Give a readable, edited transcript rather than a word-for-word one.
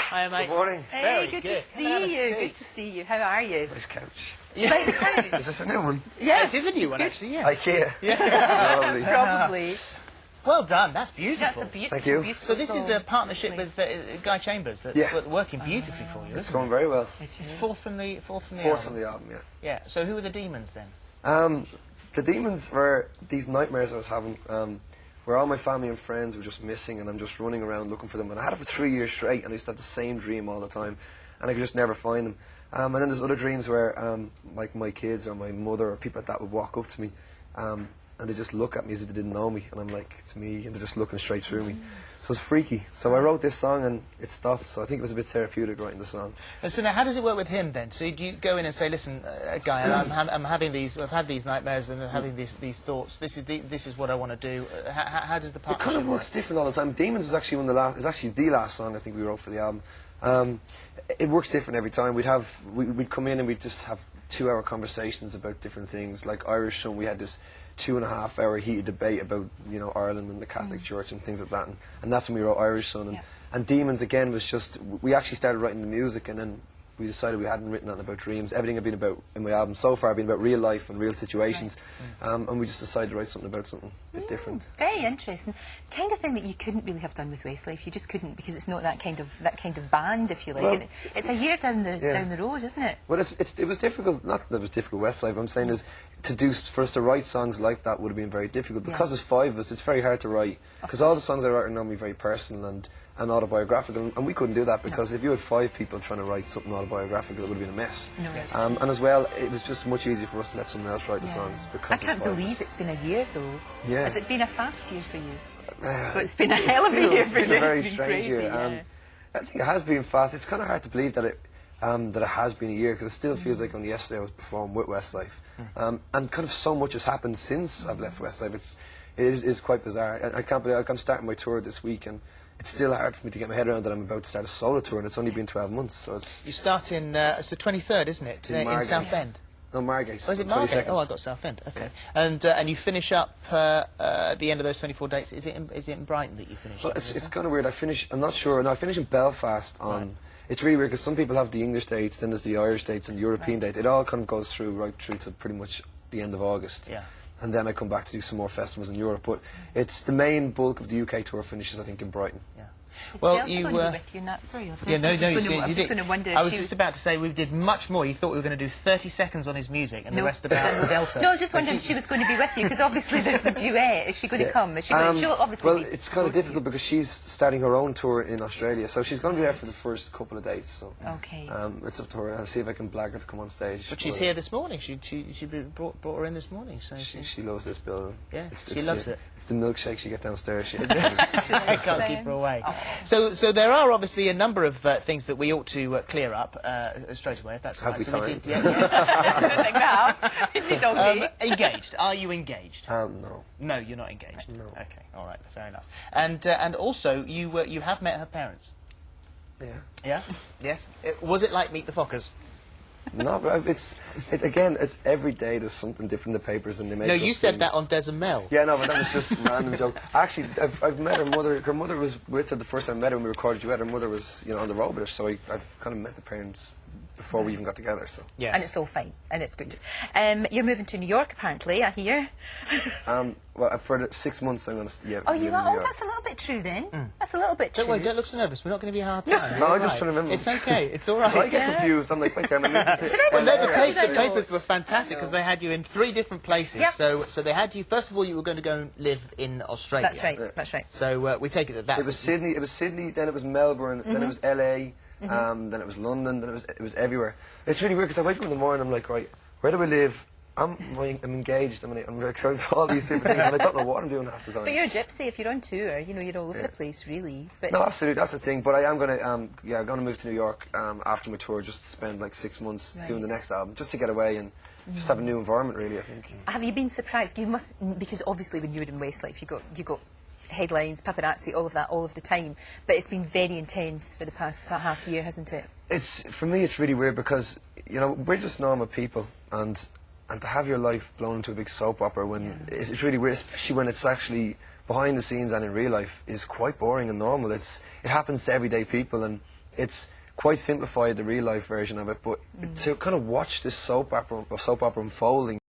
Hi, mate. Good morning. Hey, Very good good. to see you. Good to see you. How are you? Nice couch. Do you like the couch? Is this a new one? Yeah, It is a new it's one, good. actually, yeah. IKEA. Lovely. Probably. Well done, that's beautiful. That's a beautiful, Thank you. beautiful So this is song. the partnership with Guy Chambers that's Yeah. working beautifully for you, It's isn't going very well. It it? is. Fourth from the Fourth album. from the album, yeah. Yeah, so who are the demons then? The demons were these nightmares I was having, where all my family and friends were just missing, and I'm just running around looking for them. And I had it for 3 years straight, and I used to have the same dream all the time, and I could just never find them. And then there's other dreams where, like my kids or my mother or people like that would walk up to me, and they just look at me as if they didn't know me, and I'm like, it's me, and they're just looking straight through me. So it's freaky. So I wrote this song, and it stopped. So I think it was a bit therapeutic writing the song. And so now, how does it work with him then? So do you go in and say, listen, Guy, I'm having these, I've had these nightmares and I'm having these thoughts. This is what I want to do. How does the It partnership kind of work? works different all the time. Demons was actually one of the last. It's actually the last song I think we wrote for the album. It works different every time. We'd come in and we'd just have 2-hour conversations about different things. Like Irish Son, we had this 2.5-hour heated debate about Ireland and the Catholic Church and things like that. And that's when we wrote Irish Son. And Demons again was just we actually started writing the music, and then we decided we hadn't written anything about dreams. Everything had been about in my album so far had been about real life and real situations. And we just decided to write something about something a bit different. Very interesting. Kind of thing that you couldn't really have done with Westlife. You just couldn't, because it's not that kind of band, if you like. Well, it's a year down the road, isn't it? Well, it was difficult. Not that it was difficult Westlife. I'm saying is for us to write songs like that would have been very difficult because there's 5 of us. It's very hard to write because all the songs I write are normally very personal and autobiographical, and we couldn't do that because if you had 5 people trying to write something autobiographical, it would have been a mess. No, and as well, it was just much easier for us to let someone else write the songs because I can't believe it's been a year though. Yeah. Has it been a fast year for you? But it's been a hell of a year for you. It's been a very It's been strange crazy, year. I think it has been fast. It's kind of hard to believe that it has been a year because it still feels like only yesterday I was performing with Westlife. And kind of so much has happened since I've left Westlife. It is quite bizarre. I can't believe I'm starting my tour this week, and it's still hard for me to get my head around that I'm about to start a solo tour, and it's only been 12 months. So it's You start in, it's the 23rd, isn't it? In Southend. no Margate. Oh, is it Margate? 22nd. Oh, I got Southend. Okay. And you finish up at the end of those 24 dates. Is it in Brighton that you finish? Well, up, it's kind of weird. I'm not sure. No, I finish in Belfast on. Right. It's really weird because some people have the English dates, then there's the Irish dates and the European date. It all kind of goes through right through to pretty much the end of August. Yeah. And then I come back to do some more festivals in Europe. But it's the main bulk of the UK tour finishes, I think, in Brighton. Yeah. Is Well, Delta you going to be with you in that? Sorry, Yeah, no, I'm you just did. going to wonder if I was she just about to say we did much more. You thought we were going to do 30 seconds on his music and the rest about Delta. No, I was just wondering if she was going to be with you, because obviously there's the duet. Is she going to come? Is she going to... She'll obviously well, it's kind of difficult because she's starting her own tour in Australia, so she's going to be there for the first couple of dates. So Okay. it's up to her. I'll see if I can blag her to come on stage. But she's here this morning. She brought her in this morning. So She loves this building. Yeah, she loves it. It's the milkshake she gets downstairs. I can't keep her away. So there are obviously a number of things that we ought to clear up straight away, if that's Have right. we So time? I think we have. Engaged. Are you engaged? No. No, you're not engaged. No. Okay, all right, fair enough. And also, you have met her parents. Yeah. Yeah. Yes. Was it like Meet the Fockers? No, but again, it's every day there's something different in the papers and they make No, up you said things. that on Des and Mel. Yeah, no, but that was just a random joke. Actually, I've met her mother. Her mother was with her the first time I met her when we recorded Duet. Her mother was, on the road with her, so I've kind of met the parents before we even got together. So. Yes. And it's all fine, and it's good. You're moving to New York, apparently, I hear. Well, for the 6 months I'm going to Oh, live you in are? New Oh, York. that's a little bit true, then. That's a little bit true. Don't worry, don't look so nervous. We're not going to be a hard time. No, You're I'm just right. trying to remember. It's okay. It's all right. I get confused. I'm like, wait, I'm moving to... Well, no, the I know. papers were fantastic because they had you in 3 different places. Yep. So they had you. First of all, you were going to go and live in Australia. That's right, that's right. So we take it that that's It was Sydney, then it was Melbourne, then it was LA, then it was London, then it was everywhere. It's really weird because I wake up in the morning and I'm like, right, where do I live? I'm engaged, I'm trying to all these different things and I don't know what I'm doing half the time. But you're a gypsy if you're on tour, you're all over the place, really. But No, absolutely, that's the thing. But I am going to, I'm going to move to New York after my tour, just to spend like 6 months doing the next album, just to get away and just have a new environment, really, I think. have you been surprised? You must, because obviously when you were in Westlife, you got headlines, paparazzi, all of that, all of the time. But it's been very intense for the past half year, hasn't it? For me, it's really weird because, we're just normal people, and to have your life blown into a big soap opera when it's really weird, especially when it's actually behind the scenes and in real life, is quite boring and normal. It happens to everyday people, and it's quite simplified, the real life version of it, but to kind of watch this soap opera unfolding